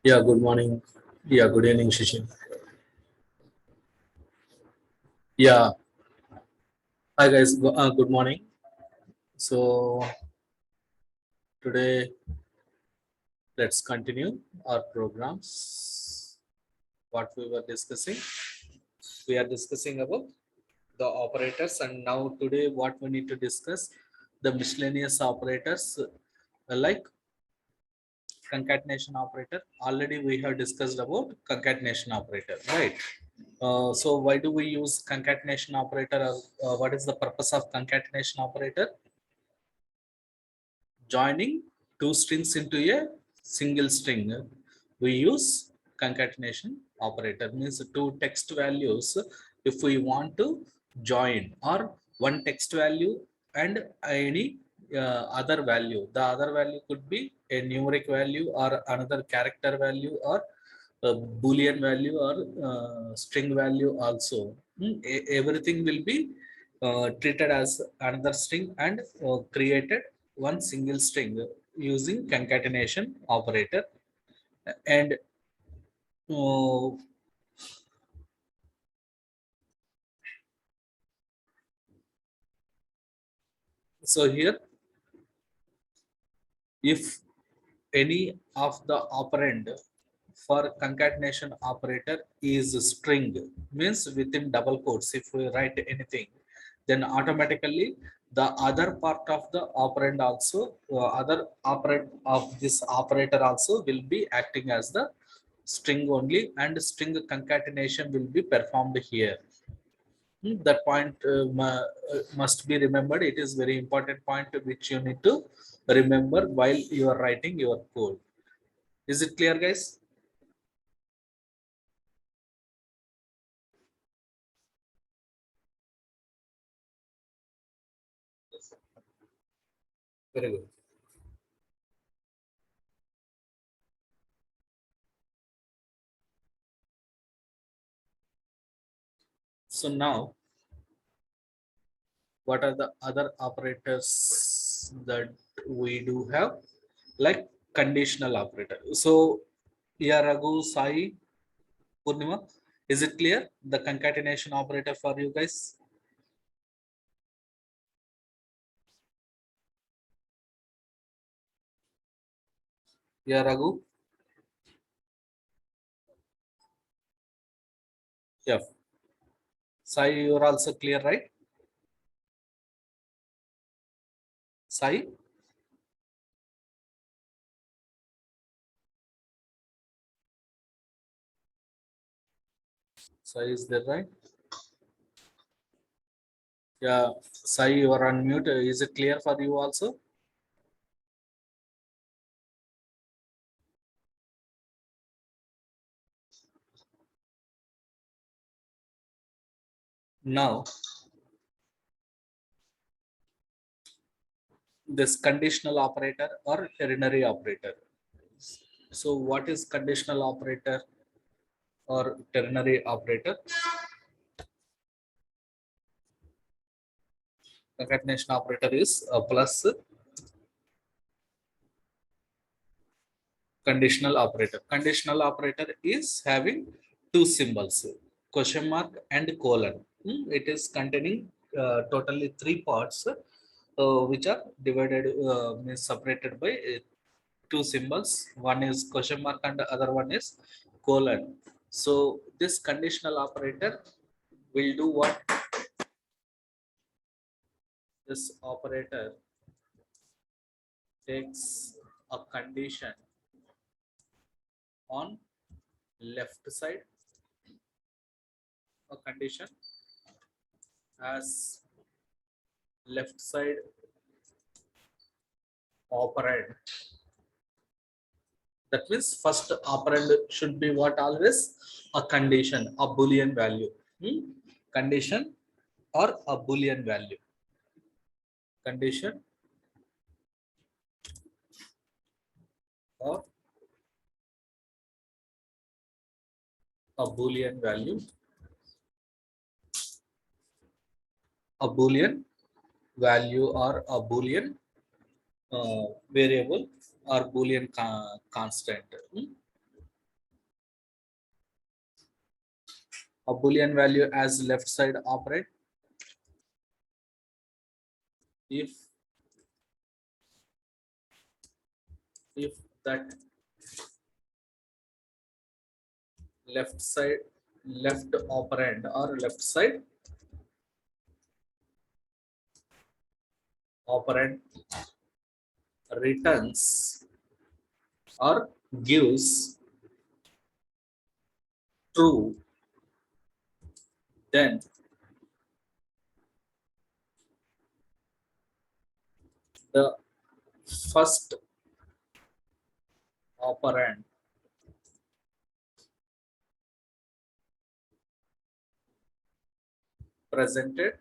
Yeah, good morning. Yeah, good evening, Shishin. Yeah, hi guys. Good morning. So today let's continue our programs. What we were discussing, we are discussing about the operators, and now today what we need to discuss the miscellaneous operators like concatenation operator. Already we have discussed about concatenation operator, right? So why do we use concatenation operator? What is the purpose of concatenation operator? Joining two strings into a single string. We use concatenation operator, means two text values. If we want to join, or one text value and any other value, the other value could be a numeric value or another character value or a boolean value or string value also. Everything will be treated as another string and created one single string using concatenation operator. And uh, so here, if any of the operand for concatenation operator is string, means within double quotes, if we write anything, then automatically the other part of the operand also, other operand of this operator also will be acting as the string only, and string concatenation will be performed here. That point must be remembered. It is very important point which you need to remember while you are writing your code. Is it clear, guys? Very good. So now, what are the other operators that we do have? Like conditional operator. So, yeah, Raghu, Sai, Purnima, is it clear? The concatenation operator for you guys? Yeah, Raghu. Yeah. Sai, you are also clear, right? Sai? Sai, is that right? Yeah, Sai, you are on mute. Is it clear for you also? Now, this conditional operator or ternary operator. So, what is conditional operator or ternary operator? Concatenation operator is a plus conditional operator. Conditional operator is having two symbols, question mark and colon. It is containing totally three parts, which are divided, means separated by two symbols. One is question mark and the other one is colon. So this conditional operator will do what? This operator takes a condition on left side, a condition as left side operand. That means first operand should be what? Always a condition, a boolean value. Condition or a boolean value. Condition or a boolean value. A boolean value or a boolean variable or boolean constant. a Boolean value as left side operand if that left side left operand or left side operand returns or gives true, then the first operand presented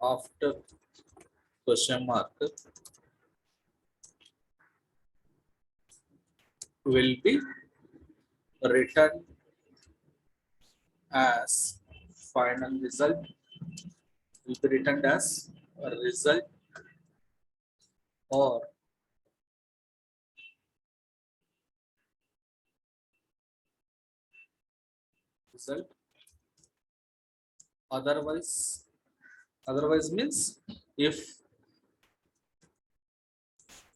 after question mark will be written as final result, will be written as a result or result. Otherwise means if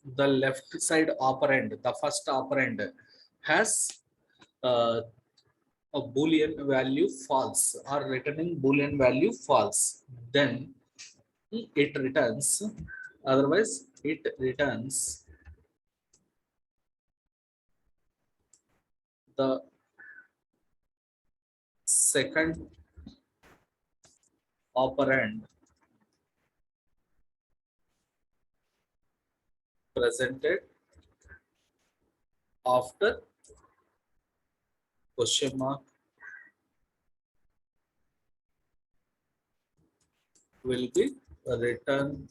the left side operand, the first operand has uh, a Boolean value false or returning Boolean value false, then it returns, otherwise it returns the second operand presented after question mark will be written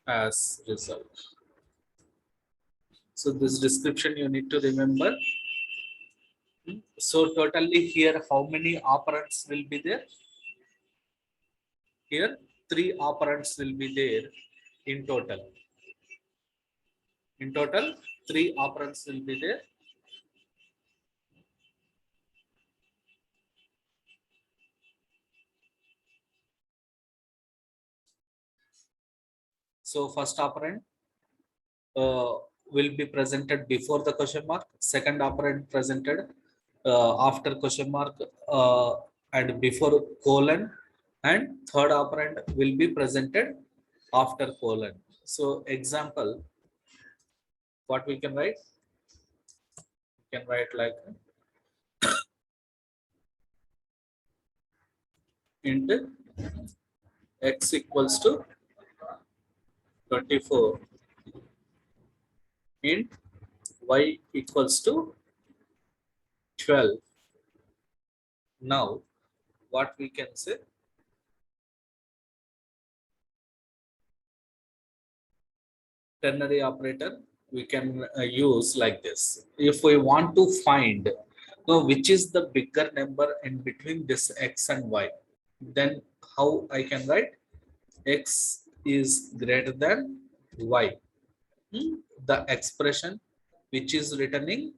as result. So this description you need to remember. So totally here, how many operands will be there? Here, 3 operands will be there in total. In total, 3 operands will be there. So first operand will be presented before the question mark. Second operand presented after question mark and before colon. And third operand will be presented after colon. So example, what we can write? We can write like int x equals to 24, int y equals to 12. Now, what we can say? Ternary operator we can use like this. If we want to find which is the bigger number in between this x and y, then how I can write? X is greater than y. The expression which is returning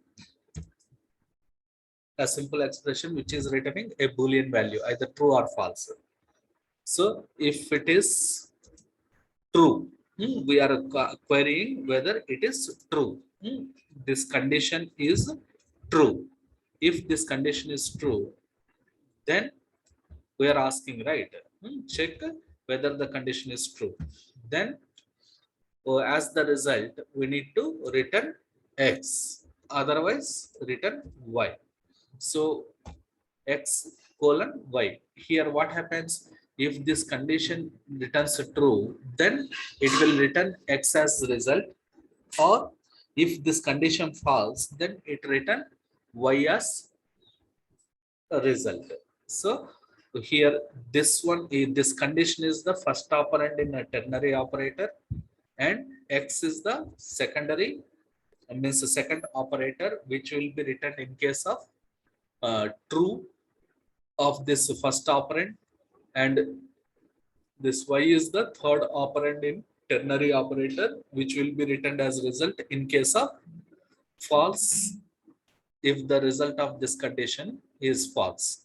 a simple expression which is returning a Boolean value, either true or false. So if it is true, we are querying whether it is true. This condition is true. If this condition is true, then we are asking, right? Check whether the condition is true. Then as the result, we need to return x, otherwise return y. So x colon y. Here what happens? If this condition returns true, then it will return x as result, or if this condition false, then it return y as a result. So here this condition is the first operand in a ternary operator, and x is the secondary, means the second operator, which will be written in case of true of this first operand, and this y is the third operand in ternary operator, which will be written as result in case of false, if the result of this condition is false,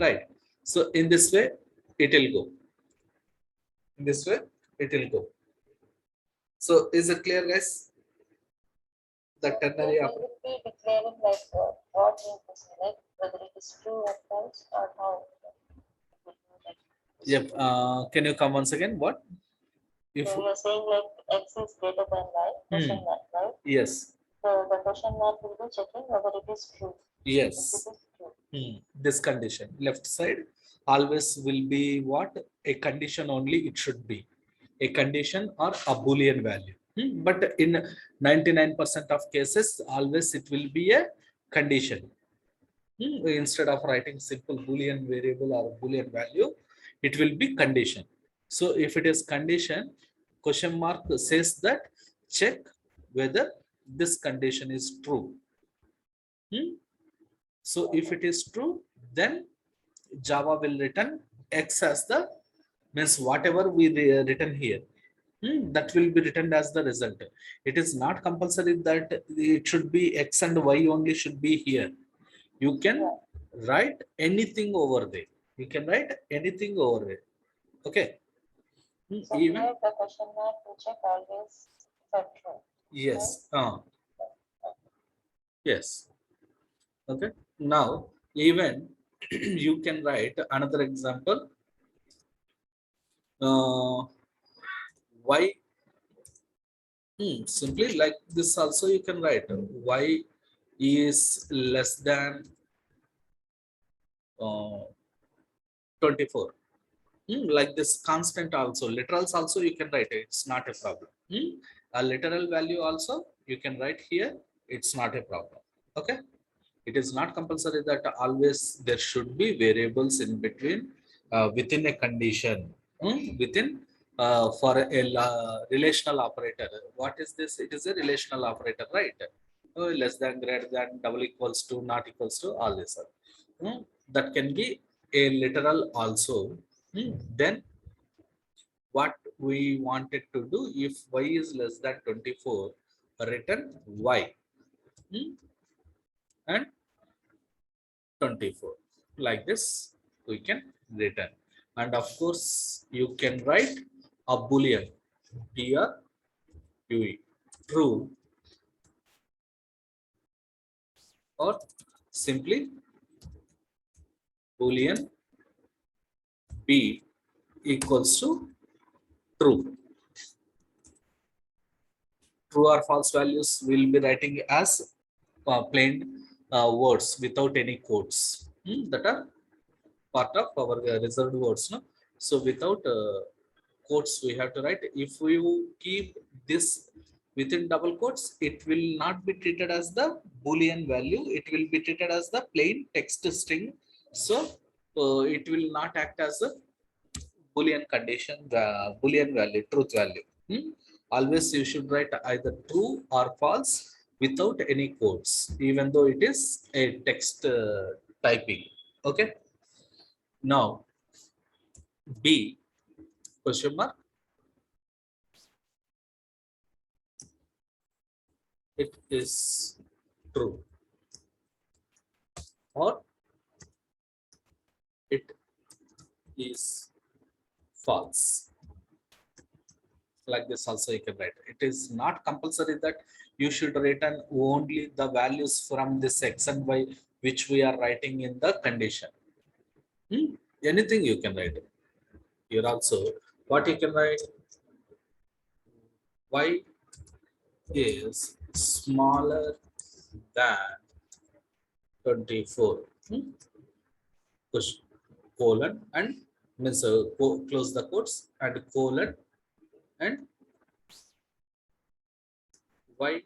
right? So in this way it will go, in this way it will go. So is it clear, guys? The ternary operator. Will be declaring like what we like whether it is true or false or how. Yep. Can you come once again? What? If So you're saying like x is greater than y, question mark, right? yes, So the question mark will be checking whether it is true. yes. If it is true. This condition left side always will be what? A condition only it should be. A condition or a Boolean value. But in 99% of cases, always it will be a condition. Instead of writing simple Boolean variable or Boolean value, it will be condition. So if it is condition, question mark says that check whether this condition is true. So if it is true, then Java will return X as the, means whatever we written here, that will be written as the result. It is not compulsory that it should be X and Y only should be here. You can write anything over there. You can write anything over there. Okay. So Even here the question mark to check always for true. yes. Yes. Okay. Now even you can write another example. Y simply like this also you can write y is less than 24. Like this constant also, literals also you can write it. It's not a problem. A literal value also you can write here. It's not a problem. Okay. It is not compulsory that always there should be variables in between within a condition. Within for a relational operator. What is this? It is a relational operator, right? Less than, greater than, double equals to, not equals to, all this. That can be a literal also. Then what we wanted to do, if y is less than 24, return y and 24, like this we can return. And of course you can write a Boolean true, true, or simply Boolean b equals to true. True or false values will be writing as plain words without any quotes, that are part of our reserved words. No? So without quotes we have to write. If you keep this within double quotes, it will not be treated as the Boolean value. It will be treated as the plain text string. So it will not act as a Boolean condition, the Boolean value, truth value. Always you should write either true or false without any quotes, even though it is a text typing. Okay. Now B question mark, it is true or it is false. Like this also you can write. It is not compulsory that you should return only the values from this X and Y which we are writing in the condition. Anything you can write. Here also what you can write, Y is smaller than 24, push colon and means close the quotes and colon and Y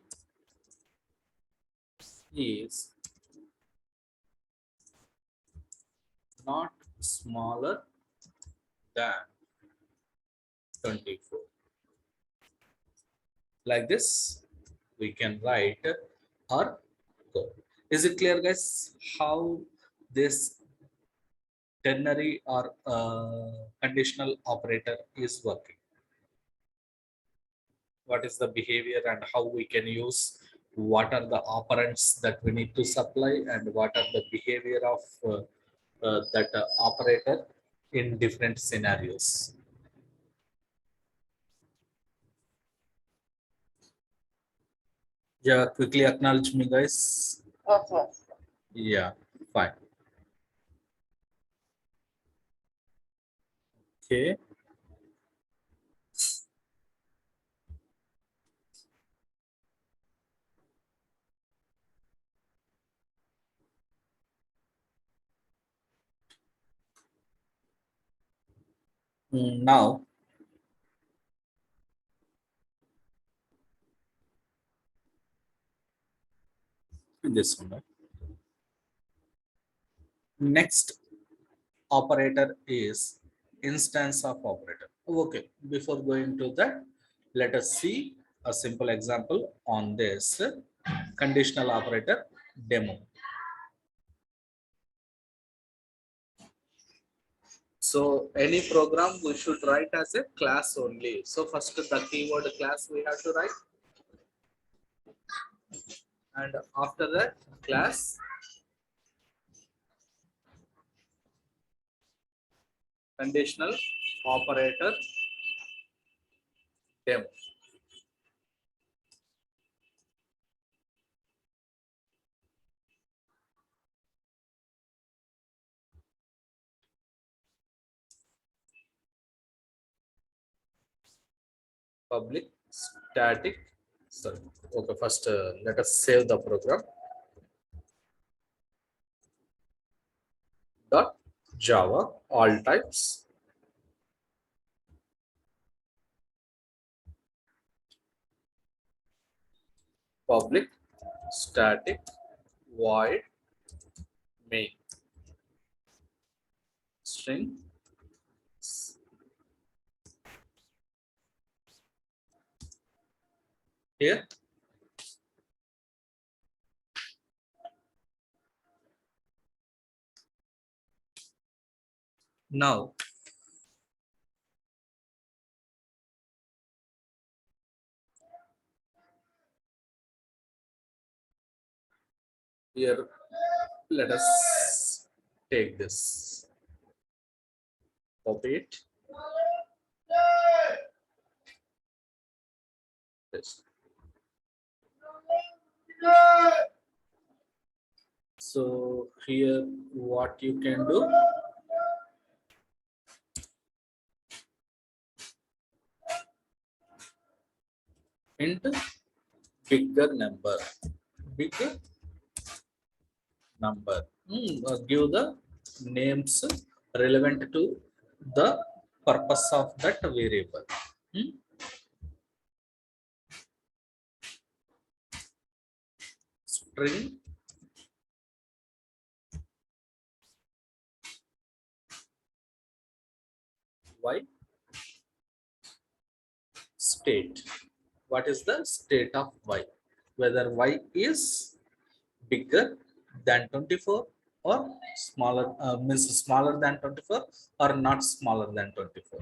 is not smaller than 24. Like this we can write our code. Is it clear, guys, how this ternary or conditional operator is working. What is the behavior and how we can use, what are the operands that we need to supply, and what are the behavior of that operator in different scenarios. Yeah, quickly acknowledge me, guys. Yes, yes. Yeah, fine. Okay. Now, this one. Right? Next operator is instance of operator. Okay, before going to that, let us see a simple example on this conditional operator demo. So any program we should write as a class only. So first the keyword class we have to write, and after that class conditional operator demo. Public static, sorry, okay, first let us save the program. Dot Java all types public static void main string. Here now here let us take this, copy it, paste. So here what you can do, int bigger number, bigger number. Give the names relevant to the purpose of that variable. String y state. What is the state of y? Whether y is bigger than 24 or smaller, means smaller than 24 or not smaller than 24,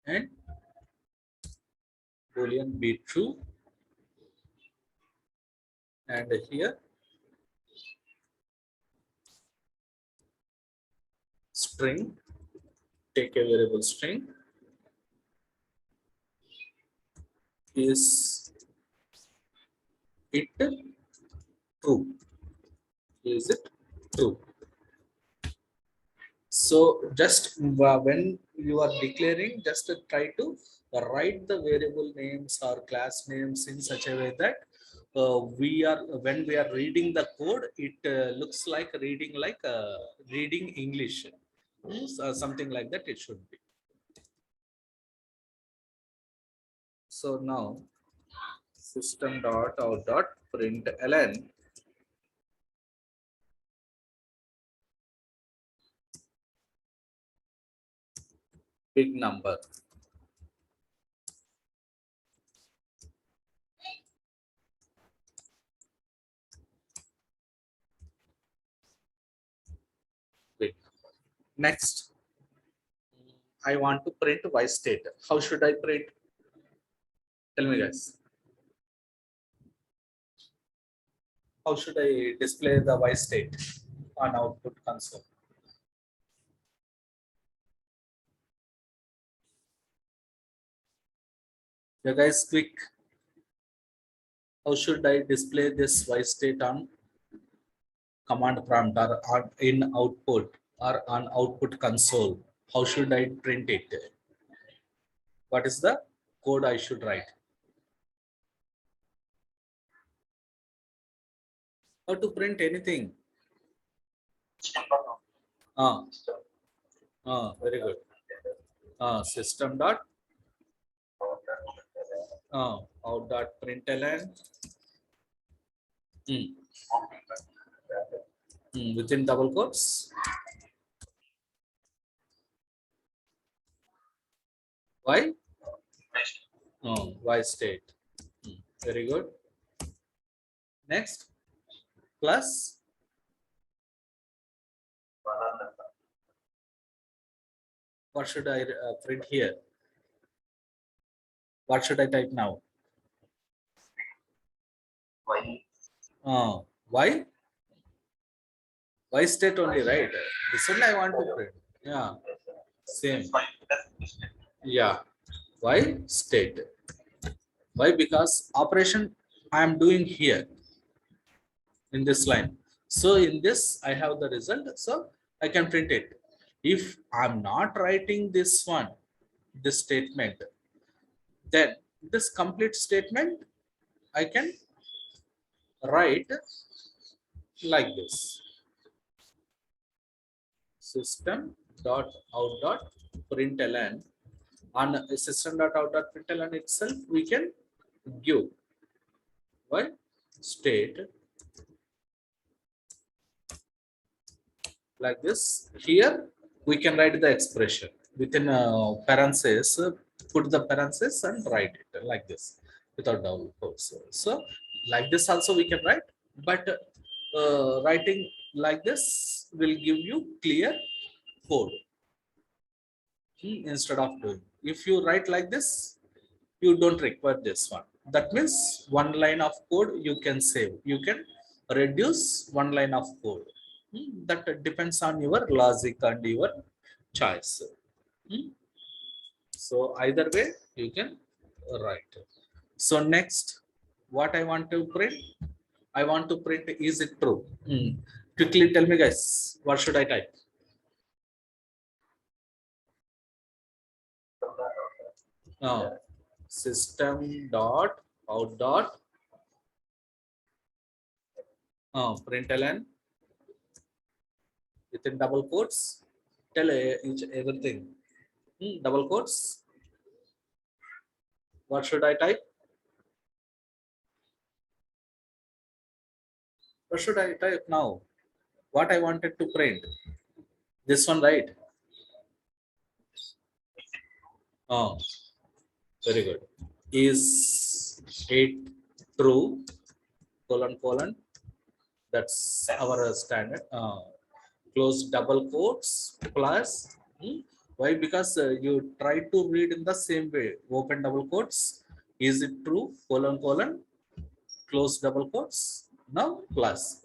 and boolean be true, and here string, take a variable string, is it true, is it true? So just when you are declaring, just try to write the variable names or class names in such a way that we are, when we are reading the code, it looks like reading English. So something like that it should be. So now system dot out dot println big number. Big. Next, I want to print y state. How should I print? Tell me, guys. How should I display the y state on output console? You guys quick. How should I display this y state on command prompt or in output or on output console? How should I print it? What is the code I should write? How to print anything? Very good. System dot out dot println within double quotes. Why? Y state. Very good. Next, plus what should I print here? What should I type now? Why? Y state only, right? This only I want to print. Yeah, same. Yeah, Y state. Why? Because operation I am doing here in this line. So in this, I have the result. So I can print it. If I'm not writing this one, this statement, then this complete statement I can write like this. System dot out dot println. On system dot out dot println itself, we can give y state like this. Here we can write the expression within parentheses. Put the parentheses and write it like this without double quotes. So like this also we can write, but writing like this will give you clear code instead of doing. If you write like this, you don't require this one. That means one line of code you can save. You can reduce one line of code. That depends on your logic and your choice. So either way you can write. So next, what I want to print? I want to print is it true? Quickly tell me, guys, what should I type? System dot out dot println within double quotes. Tell everything. Double quotes. What should I type? What should I type now? What I wanted to print? This one, right? Oh, very good. Is it true? Colon colon. That's our standard. Close double quotes plus. Why? Because you try to read in the same way. Open double quotes. Is it true? Colon colon. Close double quotes. Now plus.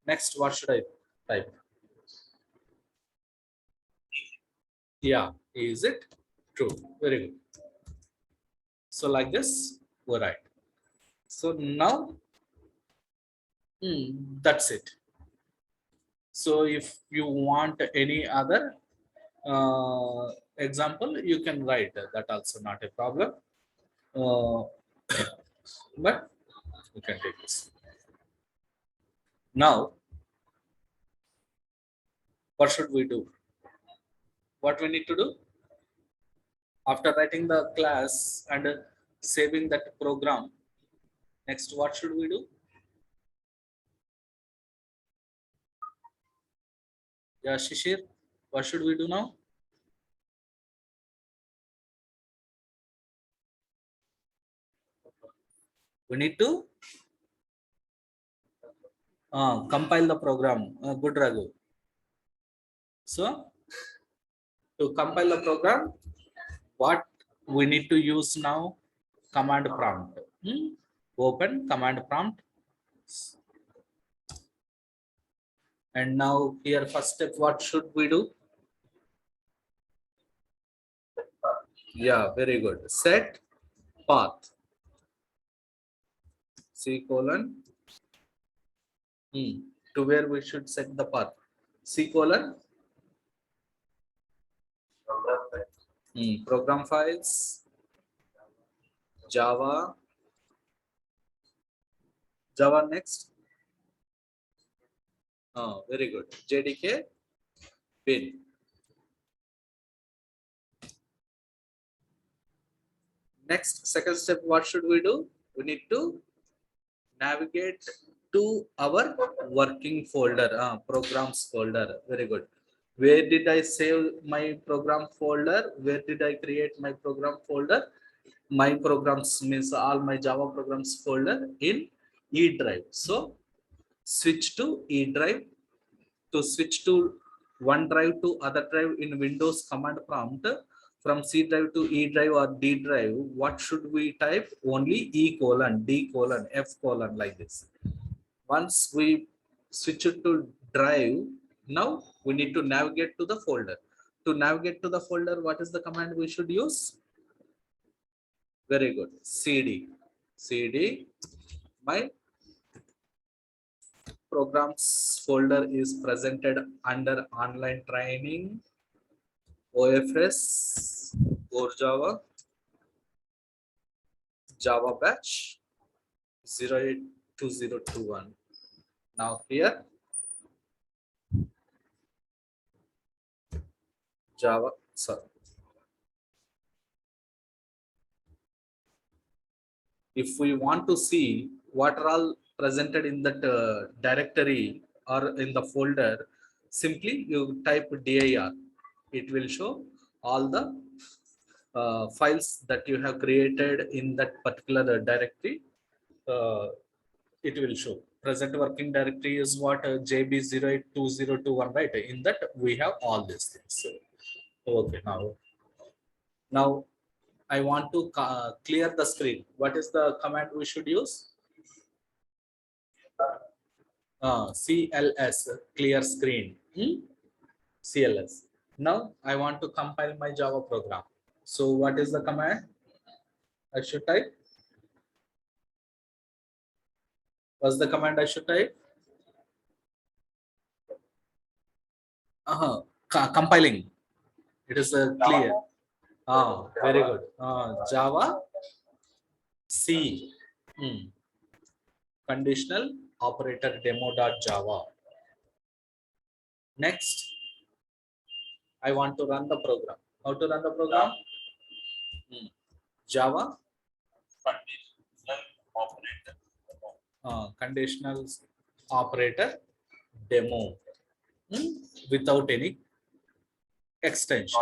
Next, what should I type? Yeah, is it true? Very good. So like this, we write. So now, that's it. So if you want any other example, you can write that also, not a problem. But you can take this. Now, what should we do? What we need to do? After writing the class and saving that program, next what should we do? Yeah, Shishir, what should we do now? We need to compile the program. Good, Raghu. So to compile the program, what we need to use now? Command prompt. Open command prompt. And now here first step, what should we do? Yeah, very good. Set path. C colon. To where we should set the path? C colon. Program files. Java. Java next. Oh, very good. JDK bin. Next, second step, what should we do? We need to navigate to our working folder, programs folder. Very good. Where did I save my program folder? Where did I create my program folder? My programs means all my Java programs folder in E drive. So switch to E drive. To switch to one drive to other drive in Windows command prompt, from C drive to E drive or D drive, what should we type? Only E colon, D colon, F colon, like this. Once we switch it to drive, now we need to navigate to the folder. To navigate to the folder, what is the command we should use? Very good. CD. My programs folder is presented under online training, OFS, or Java batch 082021. Now here Java, sorry. If we want to see what are all presented in that directory or in the folder, simply you type dir. It will show all the files that you have created in that particular directory. It will show present working directory is what, JB082021, right? In that we have all these things. Okay, now I want to clear the screen. What is the command we should use? CLS, clear screen. CLS. Now I want to compile my Java program. So what is the command I should type? What's the command I should type? Compiling. It is clear. Very good. Java C. Conditional operator demo.java. Next, I want to run the program. How to run the program? Java conditional operator demo without any extension.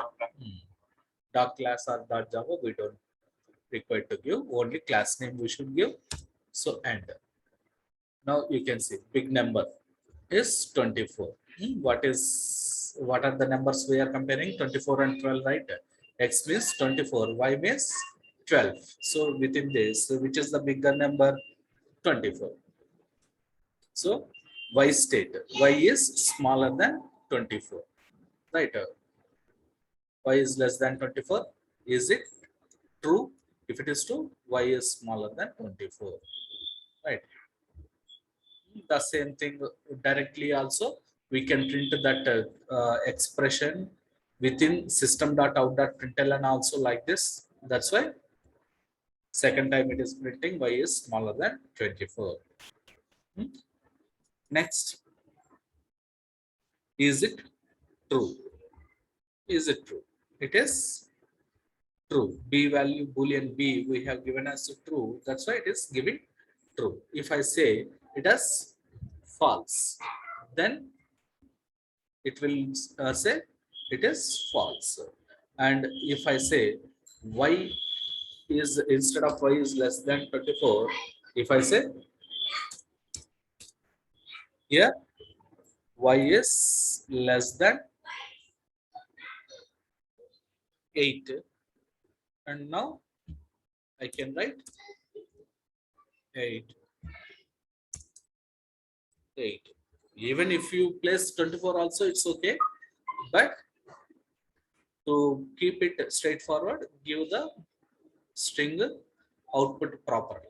Dot class or dot Java we don't require to give, only class name we should give. So enter. Now you can see big number is 24. What are the numbers we are comparing? 24 and 12, right? X means 24, Y means 12. So within this, which is the bigger number? 24. So Y state, Y is smaller than 24, right? Y is less than 24. Is it true? If it is true, Y is smaller than 24, right? The same thing directly also we can print that expression within system.out.println also like this. That's why second time it is printing Y is smaller than 24. Next, is it true? Is it true? It is true. B value boolean B we have given as true. That's why it is giving true. If I say it as false, then it will say it is false. And if I say Y is, instead of Y is less than 24, if I say here Y is less than 8, and now I can write 8, 8. Even if you place 24 also, it's okay. But to keep it straightforward, give the string output properly.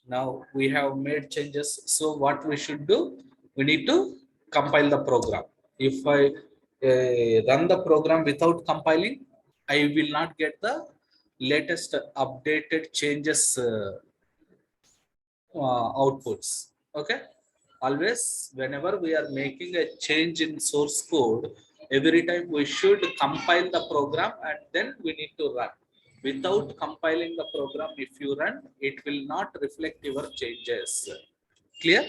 Now we have made changes. So what we should do? We need to compile the program. If I run the program without compiling, I will not get the latest updated changes outputs. Okay. Always, whenever we are making a change in source code, every time we should compile the program and then we need to run. Without compiling the program, if you run, it will not reflect your changes. Clear?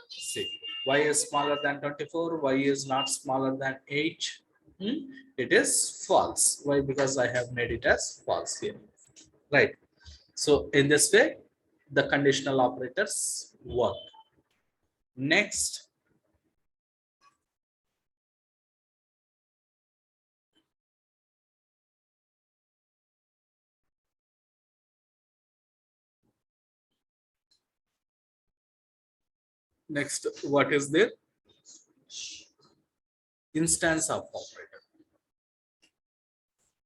See, y is smaller than 24, y is not smaller than 8. It is false. Why? Because I have made it as false here. Right. So in this way, the conditional operators work. Next, what is the instance of operator?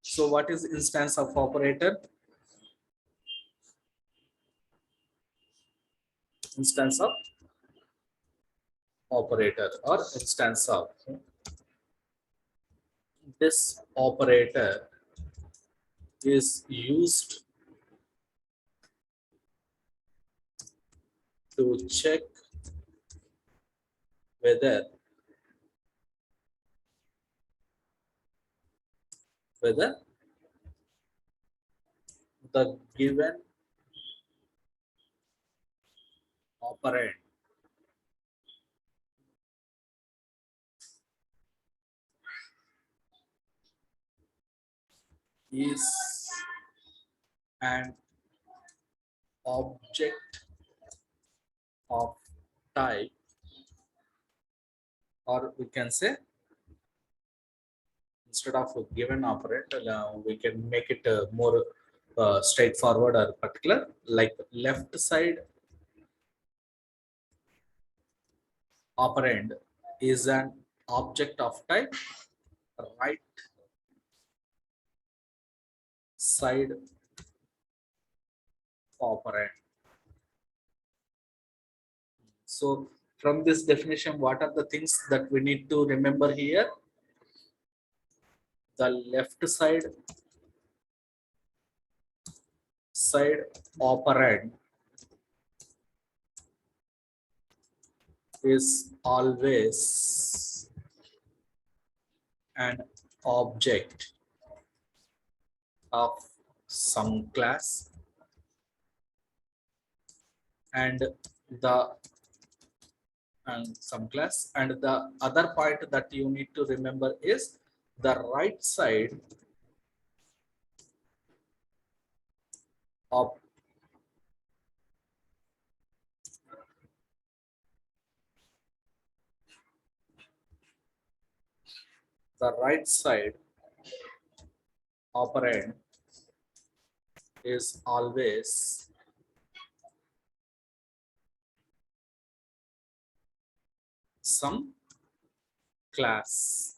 So what is instance of operator? Instance of operator or instance of this operator is used to check whether the given operand is an object of type, or we can say, instead of a given operator, we can make it more straightforward or particular, like left side operand is an object of type right side operand. So from this definition, what are the things that we need to remember here? The left side operand is always an object of some class, and the and the other point that you need to remember is the right side of the right side operand is always some class,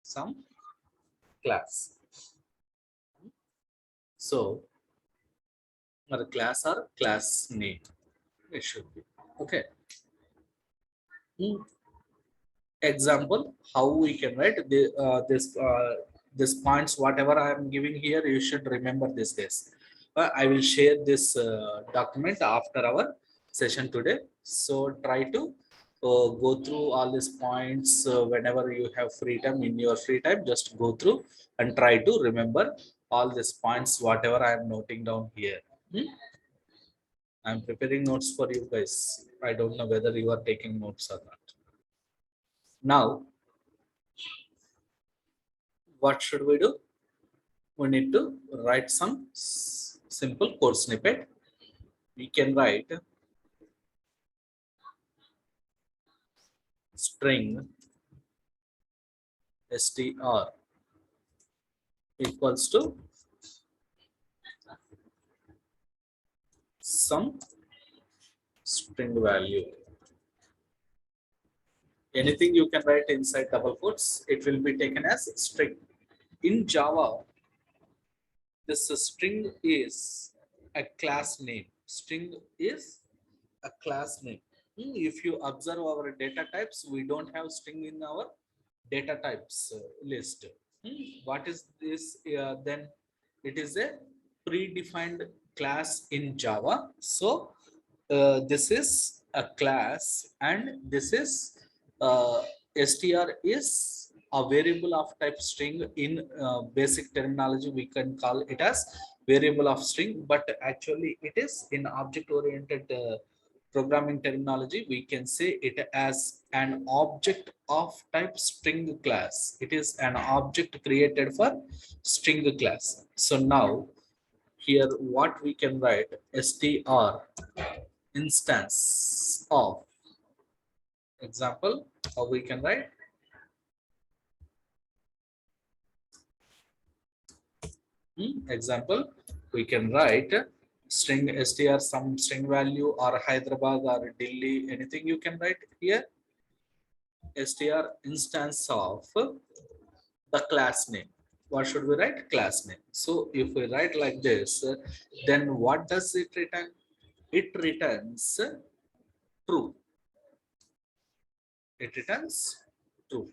some class. So our class or class name it should be okay. Example, how we can write this points, whatever I am giving here, you should remember this case. I will share this document after our session today. So try to go through all these points whenever you have free time. In your free time, just go through and try to remember all these points, whatever I am noting down here. I'm preparing notes for you guys. I don't know whether you are taking notes or not. Now, what should we do? We need to write some simple code snippet. we can write string str equals to some string value. Anything you can write inside double quotes, it will be taken as string. In Java, this string is a class name. String is a class name. If you observe our data types, we don't have string in our data types list. What is this? Then it is a predefined class in Java. So this is a class, and this is str is a variable of type string. In basic terminology, we can call it as variable of string, but actually it is in object oriented programming terminology, we can say it as an object of type string class. It is an object created for string class. So now here what we can write, str instance of, example, how we can write, example, we can write string str some string value, or Hyderabad or Delhi, anything you can write here, str instance of the class name. What should we write? Class name. So if we write like this, then what does it return? It returns true. It returns true.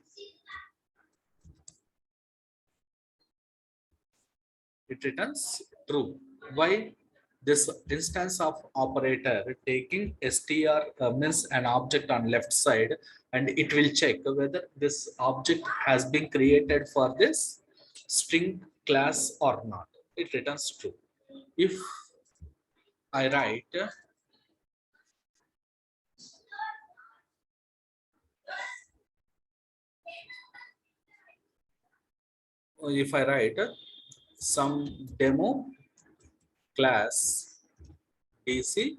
It returns true. Why? This instance of operator taking str means an object on left side, and it will check whether this object has been created for this string class or not. It returns true. If I write, some demo class DC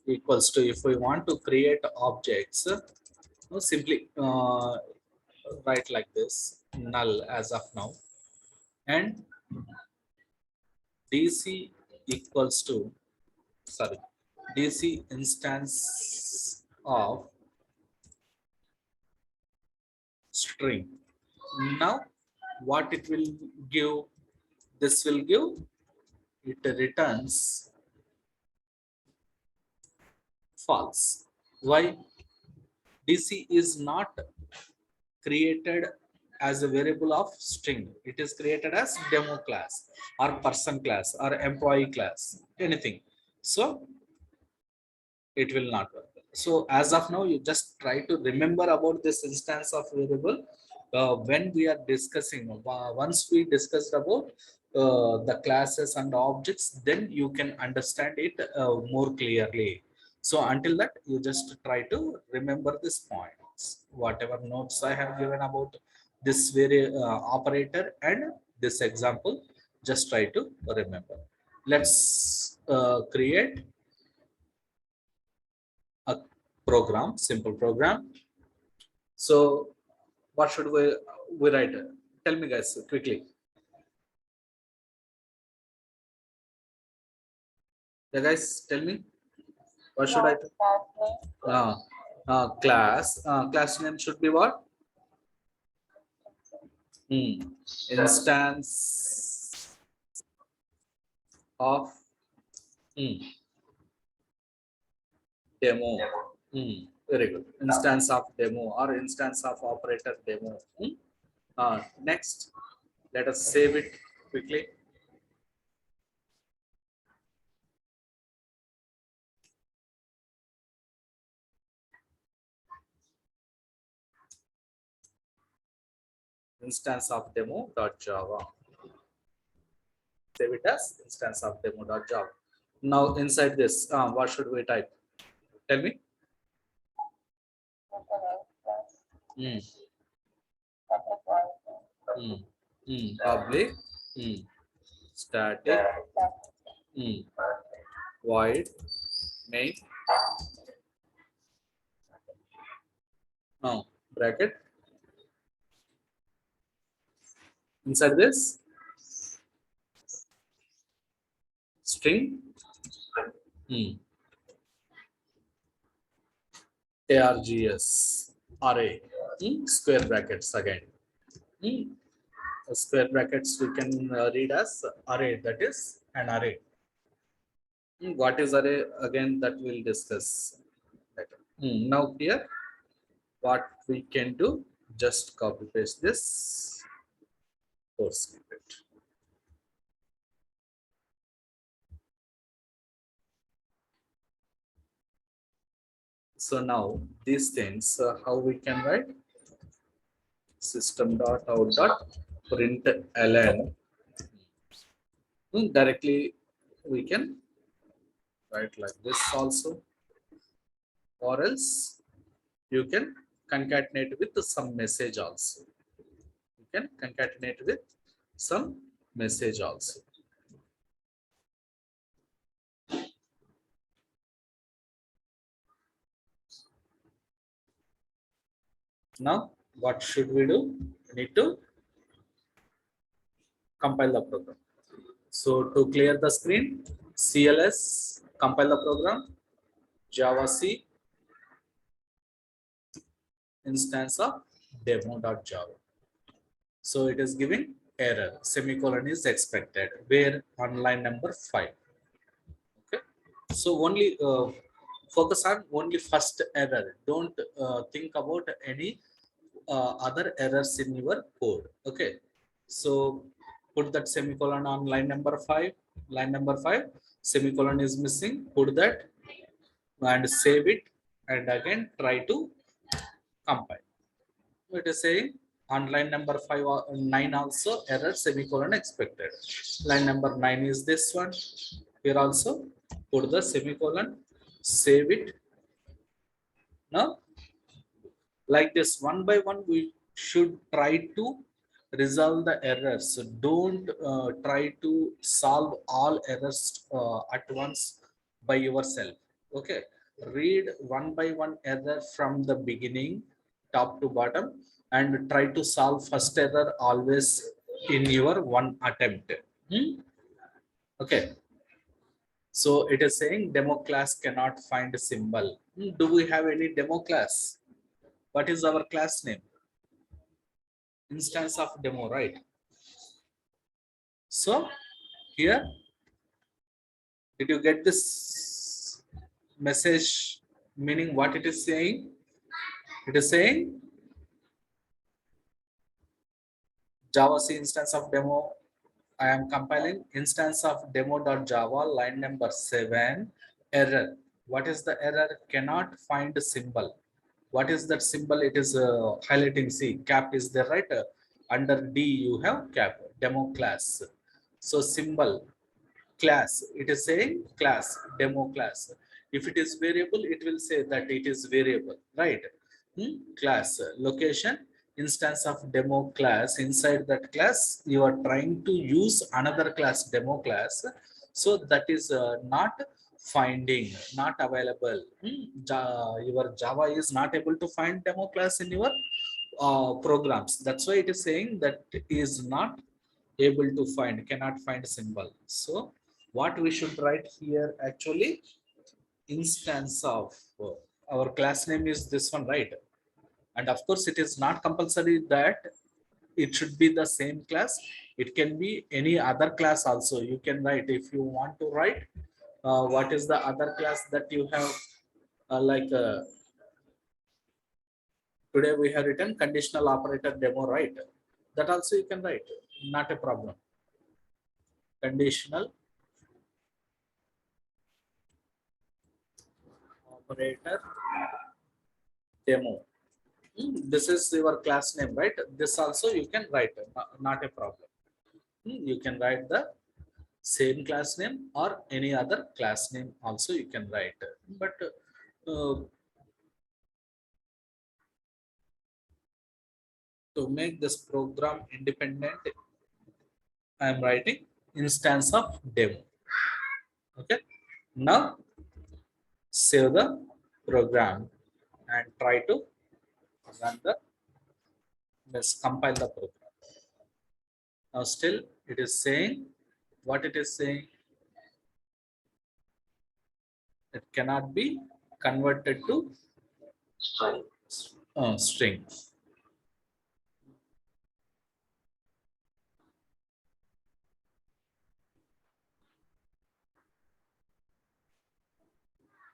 equals to, if we want to create objects, simply write like this, null as of now, and DC equals to, sorry, DC instance of string. Now what it will give, this will give, it returns false. Why? DC is not created as a variable of string. It is created as demo class or person class or employee class, anything. So it will not work. So as of now, you just try to remember about this instance of variable. When we are discussing, once we discussed about the classes and objects, then you can understand it more clearly. So until that, you just try to remember this points. Whatever notes I have given about this very operator and this example, just try to remember. Let's create a program, simple program. So what should we write? Tell me guys quickly. Yeah, guys, tell me. What should I do? Class name should be what? Instance of demo. Very good. Instance of demo or instance of operator demo. Next, let us save it quickly. Instance of demo.java. Save it as instance of demo.java. Now inside this, what should we type? Tell me. Public static void main, now bracket, inside this string args array, square brackets again. Hmm, Square brackets we can read as array, that is an array. What is array again, that we'll discuss later. Now here what we can do, just copy paste this course snippet. So now these things, how we can write, system dot out dot print ln. Directly we can write like this also, or else you can concatenate with some message also. You can concatenate with some message also. Now what should we do? We need to compile the program. So to clear the screen, CLS, compile the program, Java C, instance of demo.java. So it is giving error, semicolon is expected, where on line number 5. Okay. So only focus on only first error. Don't think about any other errors in your code. Okay. So put that semicolon on line number 5. Line number 5, semicolon is missing. Put that and save it, and again try to compile. It is saying on line number 5 or 9 also error, semicolon expected. Line number 9 is this one. Here also put the semicolon, save it. Now like this, one by one we should try to resolve the errors. So don't try to solve all errors at once by yourself. Okay, read one by one error from the beginning, top to bottom, and try to solve first error always in your one attempt. Okay, so it is saying demo class cannot find a symbol. Do we have any demo class? What is our class name? Instance of demo, right? So here, did you get this message? Meaning what it is saying? It is saying Java C instance of demo. I am compiling instance of demo.java, line number 7, error. What is the error? Cannot find symbol. What is that symbol? It is highlighting C. Cap is there, right? Under D you have cap, demo class. So symbol, class, it is saying class, demo class. If it is variable, it will say that it is variable, right? Class, location, instance of demo class. Inside that class you are trying to use another class, demo class, so that is not finding, not available. Your Java is not able to find demo class in your programs. That's why it is saying that is not able to find, cannot find symbol. So what we should write here, actually instance of our class name is this one, right? And of course it is not compulsory that it should be the same class. It can be any other class also. You can write, if you want to write what is the other class that you have, like today we have written conditional operator demo, right? That also you can write, not a problem. Conditional operator demo. This is your class name, right? This also you can write, not a problem. You can write the same class name or any other class name also you can write. But to make this program independent, I am writing instance of demo. Okay. Now save the program and try to run the, let's compile the program. Now still it is saying what it is saying. It cannot be converted to string.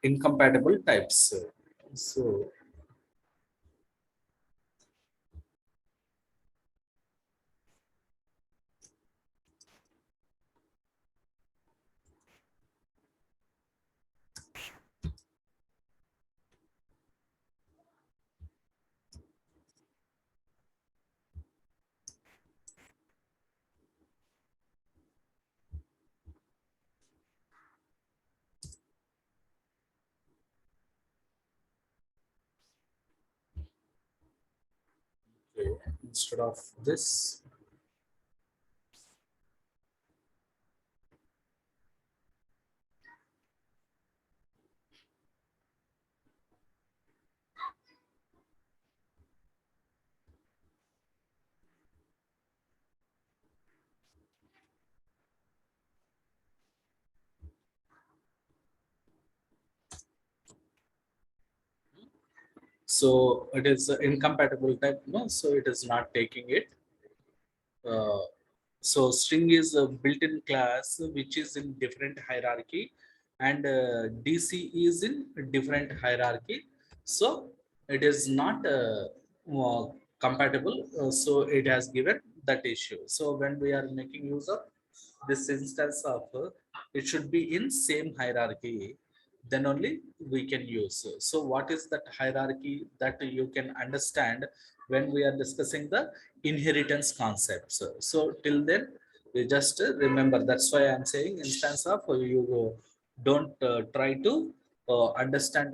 Incompatible types. So okay, instead of this, so it is incompatible type, no, so it is not taking it. Uh, so string is a built-in class which is in different hierarchy, and DC is in different hierarchy. So it is not compatible. So it has given that issue. So when we are making use of this instance of, it should be in same hierarchy, then only we can use. So what is that hierarchy that you can understand when we are discussing the inheritance concepts? So till then you just remember. That's why I'm saying instance of, you don't try to understand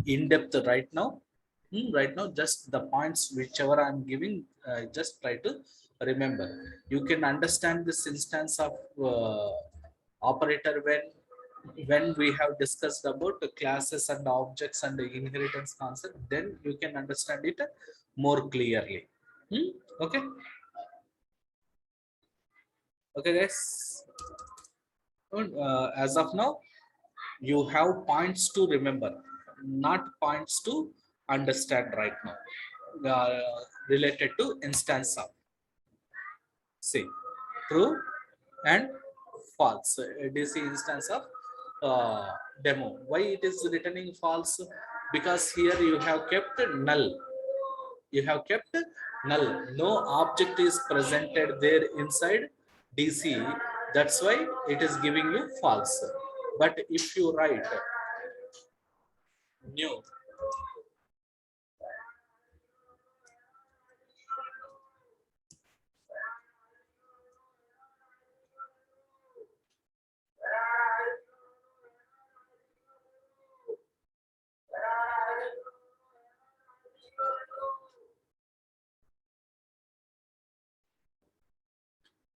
in depth right now. Right now, just the points whichever I'm giving, just try to remember. You can understand this instance of operator when we have discussed about the classes and objects and the inheritance concept. Then you can understand it more clearly. Okay. Okay, guys. As of now, you have points to remember, not points to understand right now, related to instance of. See, true and false. It is the instance of demo. Why it is returning false? Because here you have kept null. You have kept null. No object is presented there inside DC. That's why it is giving you false. But if you write new,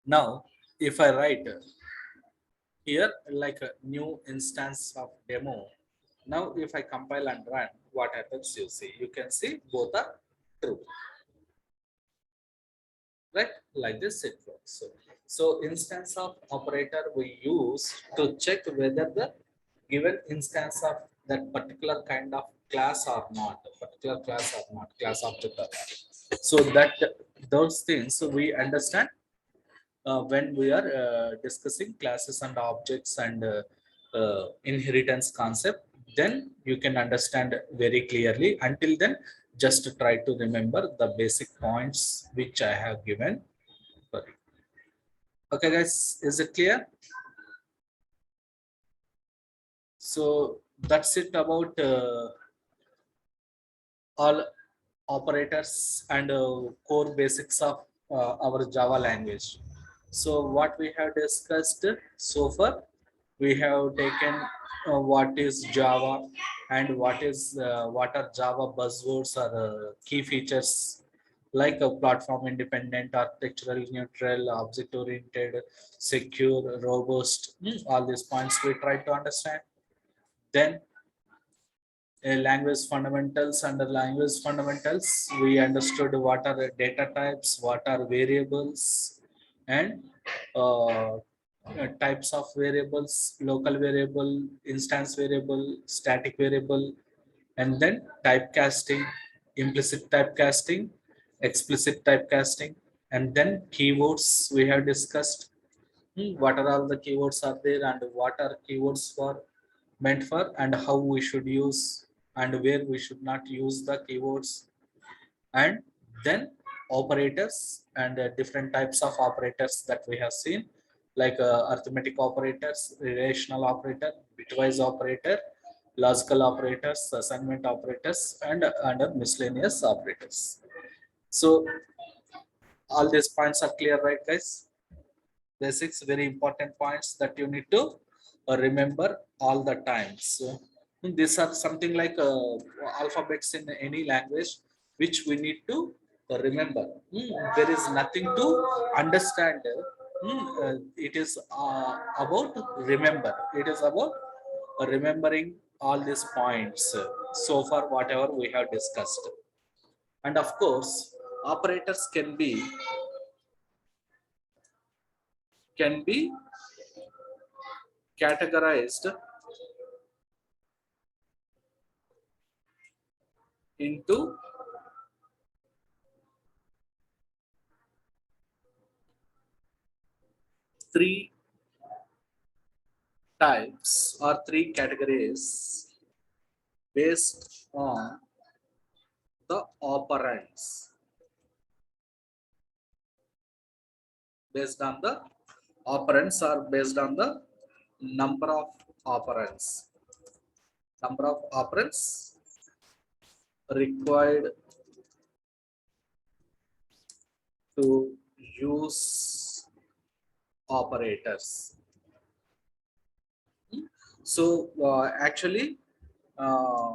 now if I write here like a new instance of demo, now if I compile and run, what happens? You see, you can see both are true, right? Like this it works. So instance of operator we use to check whether the given instance of that particular kind of class or not, particular class or not, class object or not. So that those things we understand when we are discussing classes and objects and inheritance concept. Then you can understand very clearly. Until then, just try to remember the basic points which I have given. Sorry. Okay, guys, is it clear? So that's it about all operators and core basics of our Java language. So what we have discussed so far, we have taken what is Java and what are Java buzzwords or key features, like a platform independent, architectural neutral, object oriented, secure, robust. All these points we try to understand. Then language fundamentals. Under language fundamentals, we understood what are the data types, what are variables, and types of variables: local variable, instance variable, static variable, and then typecasting, implicit typecasting, explicit typecasting, and then keywords we have discussed. What are all the keywords are there, and what are keywords for meant for, and how we should use and where we should not use the keywords. And then operators and different types of operators that we have seen, like arithmetic operators, relational operator, bitwise operator, logical operators, assignment operators, and under miscellaneous operators. So all these points are clear, right, guys? Basics, very important points that you need to remember all the times. So, these are something like alphabets in any language, which we need to remember. There is nothing to understand. It is about remember. It is about remembering all these points so far, whatever we have discussed. And of course, operators can be categorized into three types or three categories based on the operands. Based on the operands or based on the number of operands. Number of operands required to use operators. So actually, uh,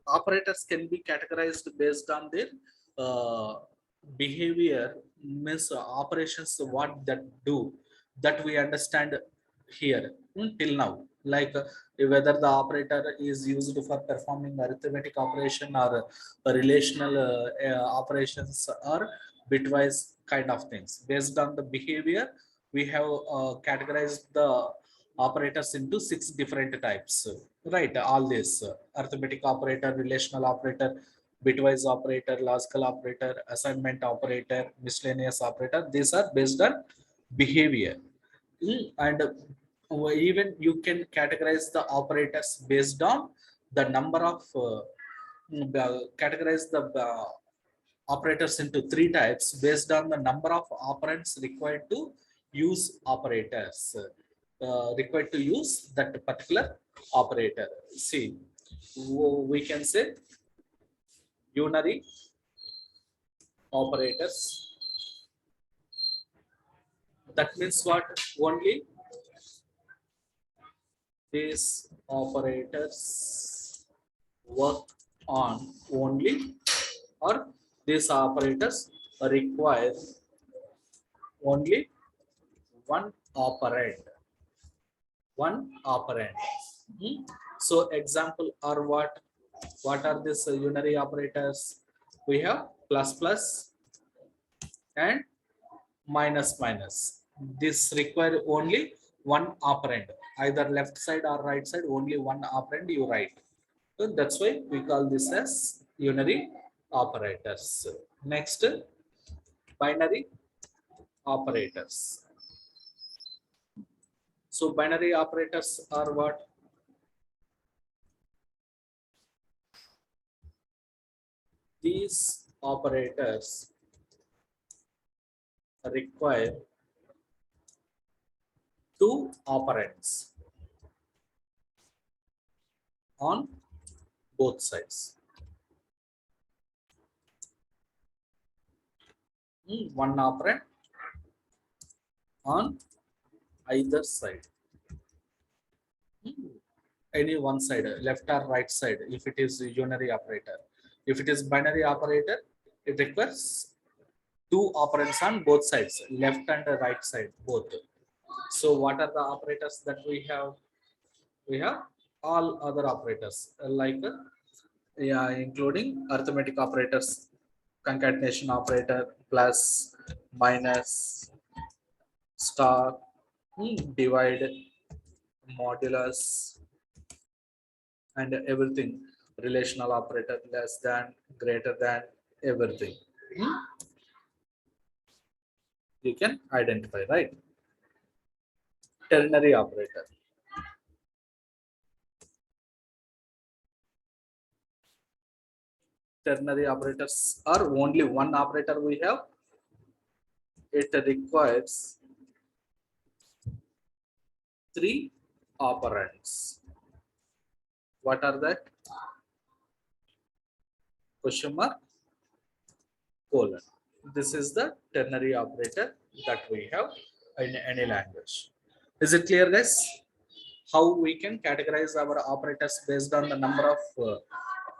operators can be categorized based on their uh, behavior, means operations, what that do, that we understand here till now. Like whether the operator is used for performing arithmetic operation or relational operations or bitwise kind of things. Based on the behavior, we have categorized the operators into 6 different types. Right, all this arithmetic operator, relational operator, bitwise operator, logical operator, assignment operator, miscellaneous operator. These are based on behavior. And even you can categorize the operators based on the number of categorize the operators into 3 types based on the number of operands required to use operators, required to use that particular operator. See, we can say unary operators. That means what? Only these operators work on only, or these operators require only one operand. One operand. So example are what? What are these unary operators? We have plus plus and minus minus. This require only one operand, either left side or right side, only one operand you write. So that's why we call this as unary operators. Next, binary operators. So binary operators are what? These operators require two operands on both sides. One operand on either side. Any one side, left or right side, if it is a unary operator. If it is binary operator, it requires two operands on both sides, left and right side, both. So what are the operators that we have? We have all other operators like yeah, including arithmetic operators, concatenation operator, plus, minus, star, divide, modulus, and everything. Relational operator, less than, greater than, everything. You can identify, right? Ternary operator. Ternary operators are only one operator we have. It requires 3 operands. What are that? Question mark, colon. This is the ternary operator that we have in any language. Is it clear, guys? How we can categorize our operators based on the number of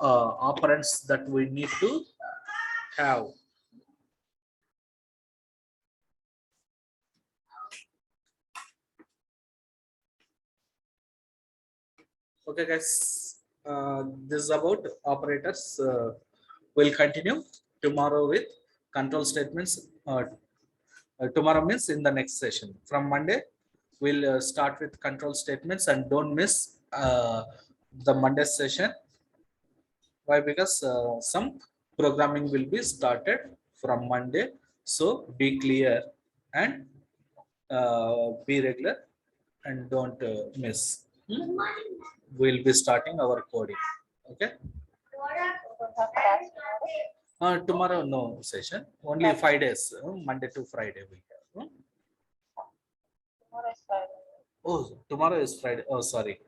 operands that we need to have. Okay, guys. This is about operators. We'll continue tomorrow with control statements. Tomorrow means in the next session. From Monday, we'll start with control statements, and don't miss the Monday session. Why? Because some programming will be started from Monday. So be clear and be regular and don't miss. We'll be starting our coding. Okay. We don't have class tomorrow. Tomorrow no session. Only 5 days. Monday to Friday we have. Tomorrow is Friday. Oh, tomorrow is Friday. Oh, sorry.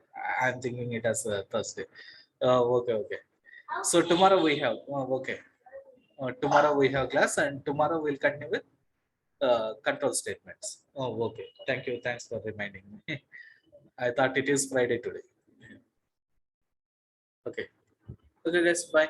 I'm thinking it as Thursday. Okay, okay. So tomorrow we have. Okay. Tomorrow we have class, and tomorrow we'll continue with control statements. Oh, okay. Thank you. Thanks for reminding me. I thought it is Friday today. Okay. Okay, guys. Bye.